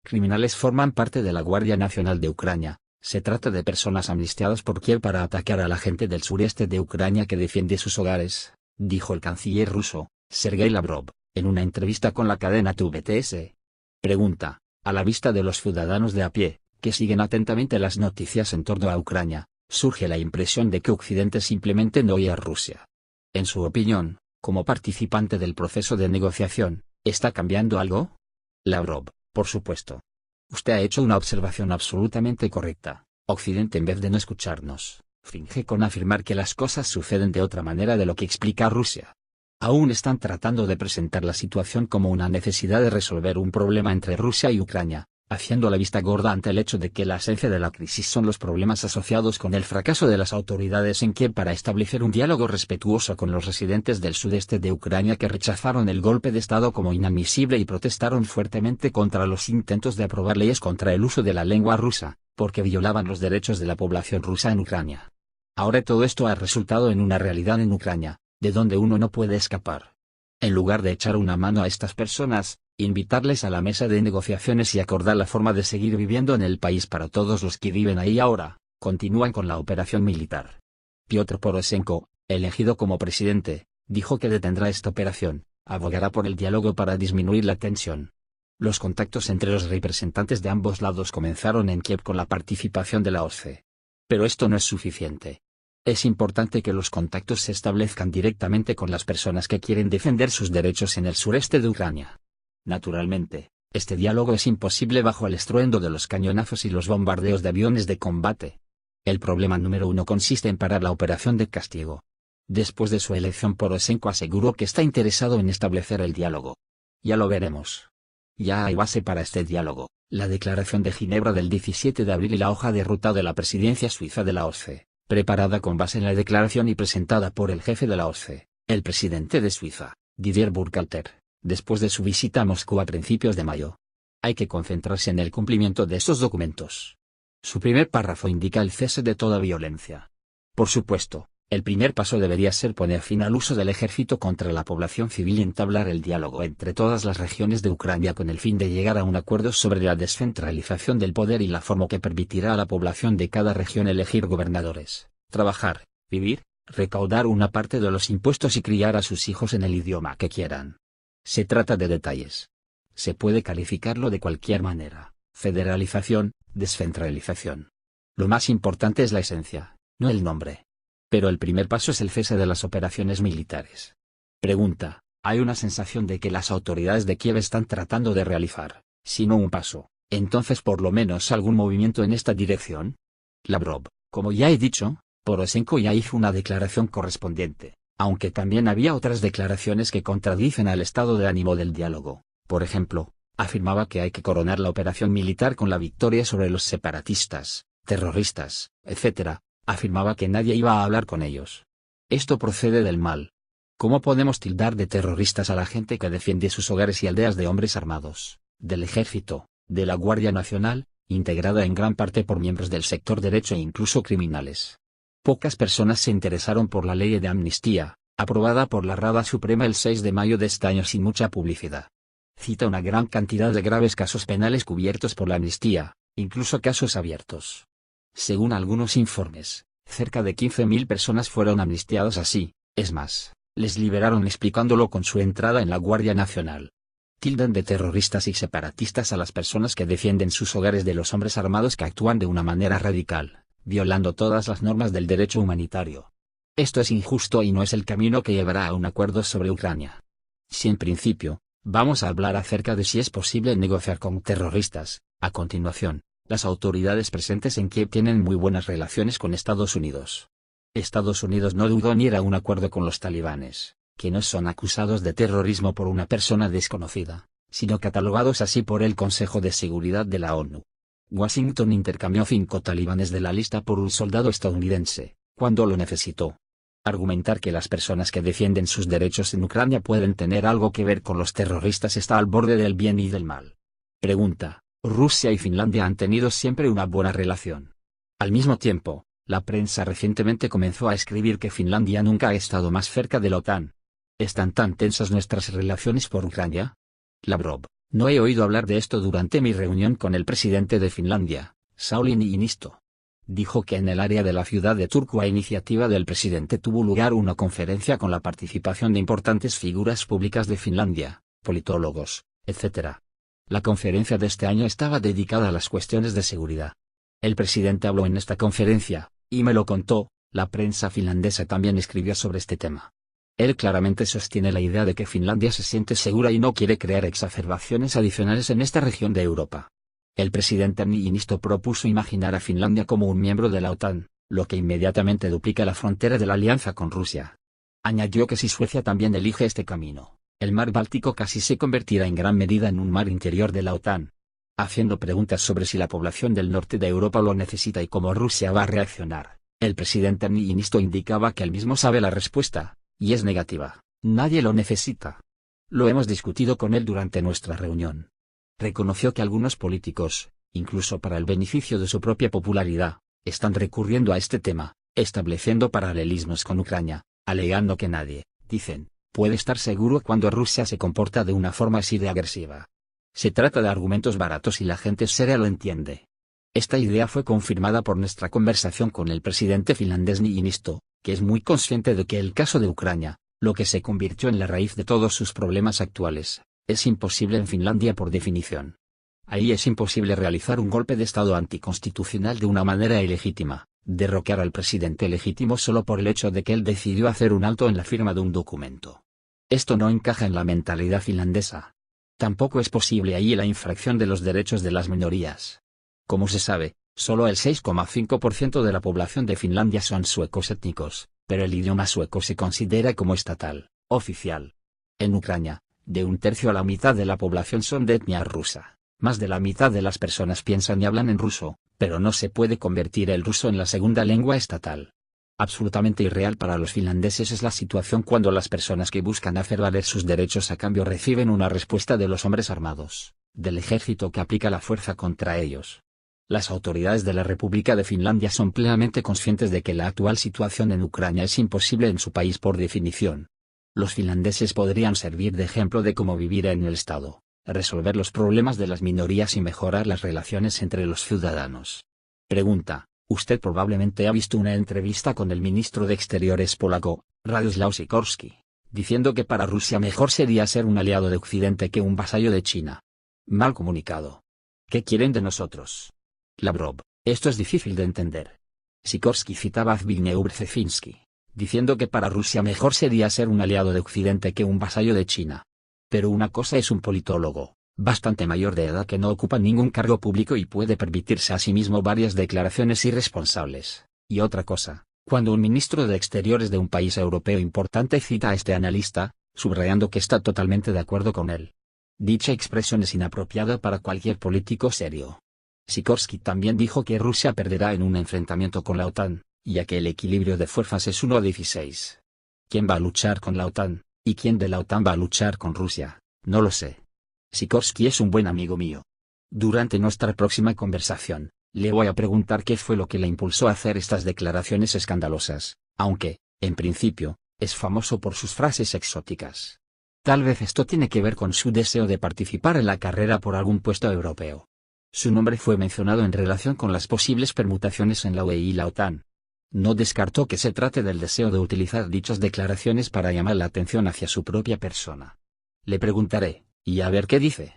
criminales forman parte de la Guardia Nacional de Ucrania. Se trata de personas amnistiadas por Kiev para atacar a la gente del sureste de Ucrania que defiende sus hogares, dijo el canciller ruso, Sergei Lavrov, en una entrevista con la cadena TVTS. Pregunta: a la vista de los ciudadanos de a pie, que siguen atentamente las noticias en torno a Ucrania, surge la impresión de que Occidente simplemente no oye a Rusia. En su opinión, como participante del proceso de negociación, ¿está cambiando algo? Lavrov: por supuesto. Usted ha hecho una observación absolutamente correcta. Occidente, en vez de no escucharnos, finge con afirmar que las cosas suceden de otra manera de lo que explica Rusia. Aún están tratando de presentar la situación como una necesidad de resolver un problema entre Rusia y Ucrania, haciendo la vista gorda ante el hecho de que la esencia de la crisis son los problemas asociados con el fracaso de las autoridades en Kiev para establecer un diálogo respetuoso con los residentes del sudeste de Ucrania que rechazaron el golpe de Estado como inadmisible y protestaron fuertemente contra los intentos de aprobar leyes contra el uso de la lengua rusa, porque violaban los derechos de la población rusa en Ucrania. Ahora todo esto ha resultado en una realidad en Ucrania, de donde uno no puede escapar. En lugar de echar una mano a estas personas, invitarles a la mesa de negociaciones y acordar la forma de seguir viviendo en el país para todos los que viven ahí ahora, continúan con la operación militar. Piotr Poroshenko, elegido como presidente, dijo que detendrá esta operación, abogará por el diálogo para disminuir la tensión. Los contactos entre los representantes de ambos lados comenzaron en Kiev con la participación de la OSCE. Pero esto no es suficiente. Es importante que los contactos se establezcan directamente con las personas que quieren defender sus derechos en el sureste de Ucrania. Naturalmente, este diálogo es imposible bajo el estruendo de los cañonazos y los bombardeos de aviones de combate. El problema número uno consiste en parar la operación de castigo. Después de su elección, Poroshenko aseguró que está interesado en establecer el diálogo. Ya lo veremos. Ya hay base para este diálogo, la Declaración de Ginebra del 17 de abril y la hoja de ruta de la presidencia suiza de la OSCE, preparada con base en la declaración y presentada por el jefe de la OSCE, el presidente de Suiza, Didier Burkhalter, después de su visita a Moscú a principios de mayo. Hay que concentrarse en el cumplimiento de estos documentos. Su primer párrafo indica el cese de toda violencia. Por supuesto, el primer paso debería ser poner fin al uso del ejército contra la población civil y entablar el diálogo entre todas las regiones de Ucrania con el fin de llegar a un acuerdo sobre la descentralización del poder y la forma que permitirá a la población de cada región elegir gobernadores, trabajar, vivir, recaudar una parte de los impuestos y criar a sus hijos en el idioma que quieran. Se trata de detalles. Se puede calificarlo de cualquier manera: federalización, descentralización. Lo más importante es la esencia, no el nombre. Pero el primer paso es el cese de las operaciones militares. Pregunta: hay una sensación de que las autoridades de Kiev están tratando de realizar, si no un paso, entonces por lo menos algún movimiento en esta dirección. Lavrov: como ya he dicho, Poroshenko ya hizo una declaración correspondiente, aunque también había otras declaraciones que contradicen al estado de ánimo del diálogo. Por ejemplo, afirmaba que hay que coronar la operación militar con la victoria sobre los separatistas, terroristas, etc. Afirmaba que nadie iba a hablar con ellos. Esto procede del mal. ¿Cómo podemos tildar de terroristas a la gente que defiende sus hogares y aldeas de hombres armados, del ejército, de la Guardia Nacional, integrada en gran parte por miembros del sector derecho e incluso criminales? Pocas personas se interesaron por la ley de amnistía, aprobada por la Rada Suprema el 6 de mayo de este año sin mucha publicidad. Cita una gran cantidad de graves casos penales cubiertos por la amnistía, incluso casos abiertos. Según algunos informes, cerca de 15.000 personas fueron amnistiadas así, es más, les liberaron explicándolo con su entrada en la Guardia Nacional. Tildan de terroristas y separatistas a las personas que defienden sus hogares de los hombres armados que actúan de una manera radical, violando todas las normas del derecho humanitario. Esto es injusto y no es el camino que llevará a un acuerdo sobre Ucrania. Si en principio, vamos a hablar acerca de si es posible negociar con terroristas, a continuación, las autoridades presentes en Kiev tienen muy buenas relaciones con Estados Unidos. Estados Unidos no dudó en ir a un acuerdo con los talibanes, que no son acusados de terrorismo por una persona desconocida, sino catalogados así por el Consejo de Seguridad de la ONU. Washington intercambió 5 talibanes de la lista por un soldado estadounidense, cuando lo necesitó. Argumentar que las personas que defienden sus derechos en Ucrania pueden tener algo que ver con los terroristas está al borde del bien y del mal. Pregunta: Rusia y Finlandia han tenido siempre una buena relación. Al mismo tiempo, la prensa recientemente comenzó a escribir que Finlandia nunca ha estado más cerca de la OTAN. ¿Están tan tensas nuestras relaciones por Ucrania? Lavrov: No he oído hablar de esto durante mi reunión con el presidente de Finlandia, Sauli Niinisto. Dijo que en el área de la ciudad de Turku a iniciativa del presidente tuvo lugar una conferencia con la participación de importantes figuras públicas de Finlandia, politólogos, etc. La conferencia de este año estaba dedicada a las cuestiones de seguridad. El presidente habló en esta conferencia, y me lo contó. La prensa finlandesa también escribió sobre este tema. Él claramente sostiene la idea de que Finlandia se siente segura y no quiere crear exacerbaciones adicionales en esta región de Europa. El presidente Niinisto propuso imaginar a Finlandia como un miembro de la OTAN, lo que inmediatamente duplica la frontera de la alianza con Rusia. Añadió que si Suecia también elige este camino, el mar Báltico casi se convertirá en gran medida en un mar interior de la OTAN. Haciendo preguntas sobre si la población del norte de Europa lo necesita y cómo Rusia va a reaccionar, el presidente Niinisto indicaba que él mismo sabe la respuesta, y es negativa. Nadie lo necesita. Lo hemos discutido con él durante nuestra reunión. Reconoció que algunos políticos, incluso para el beneficio de su propia popularidad, están recurriendo a este tema, estableciendo paralelismos con Ucrania, alegando que nadie, dicen, puede estar seguro cuando Rusia se comporta de una forma así de agresiva. Se trata de argumentos baratos y la gente seria lo entiende. Esta idea fue confirmada por nuestra conversación con el presidente finlandés Niinisto, que es muy consciente de que el caso de Ucrania, lo que se convirtió en la raíz de todos sus problemas actuales, es imposible en Finlandia por definición. Ahí es imposible realizar un golpe de Estado anticonstitucional de una manera ilegítima, derrocar al presidente legítimo solo por el hecho de que él decidió hacer un alto en la firma de un documento. Esto no encaja en la mentalidad finlandesa. Tampoco es posible ahí la infracción de los derechos de las minorías. Como se sabe, solo el 6,5% de la población de Finlandia son suecos étnicos, pero el idioma sueco se considera como estatal, oficial. En Ucrania, de un tercio a la mitad de la población son de etnia rusa. Más de la mitad de las personas piensan y hablan en ruso, pero no se puede convertir el ruso en la segunda lengua estatal. Absolutamente irreal para los finlandeses es la situación cuando las personas que buscan hacer valer sus derechos a cambio reciben una respuesta de los hombres armados, del ejército que aplica la fuerza contra ellos. Las autoridades de la República de Finlandia son plenamente conscientes de que la actual situación en Ucrania es imposible en su país por definición. Los finlandeses podrían servir de ejemplo de cómo vivir en el Estado, resolver los problemas de las minorías y mejorar las relaciones entre los ciudadanos. Pregunta: usted probablemente ha visto una entrevista con el ministro de Exteriores polaco, Radoslaw Sikorski, diciendo que para Rusia mejor sería ser un aliado de Occidente que un vasallo de China. Mal comunicado. ¿Qué quieren de nosotros? Lavrov: esto es difícil de entender. Sikorski citaba a Zbigniew Brzezinski, diciendo que para Rusia mejor sería ser un aliado de Occidente que un vasallo de China. Pero una cosa es un politólogo, bastante mayor de edad que no ocupa ningún cargo público y puede permitirse a sí mismo varias declaraciones irresponsables, y otra cosa, cuando un ministro de Exteriores de un país europeo importante cita a este analista, subrayando que está totalmente de acuerdo con él. Dicha expresión es inapropiada para cualquier político serio. Sikorski también dijo que Rusia perderá en un enfrentamiento con la OTAN, ya que el equilibrio de fuerzas es 1 a 16. ¿Quién va a luchar con la OTAN, y quién de la OTAN va a luchar con Rusia? No lo sé. Sikorski es un buen amigo mío. Durante nuestra próxima conversación, le voy a preguntar qué fue lo que le impulsó a hacer estas declaraciones escandalosas, aunque, en principio, es famoso por sus frases exóticas. Tal vez esto tiene que ver con su deseo de participar en la carrera por algún puesto europeo. Su nombre fue mencionado en relación con las posibles permutaciones en la UE y la OTAN. No descartó que se trate del deseo de utilizar dichas declaraciones para llamar la atención hacia su propia persona. Le preguntaré, y a ver qué dice.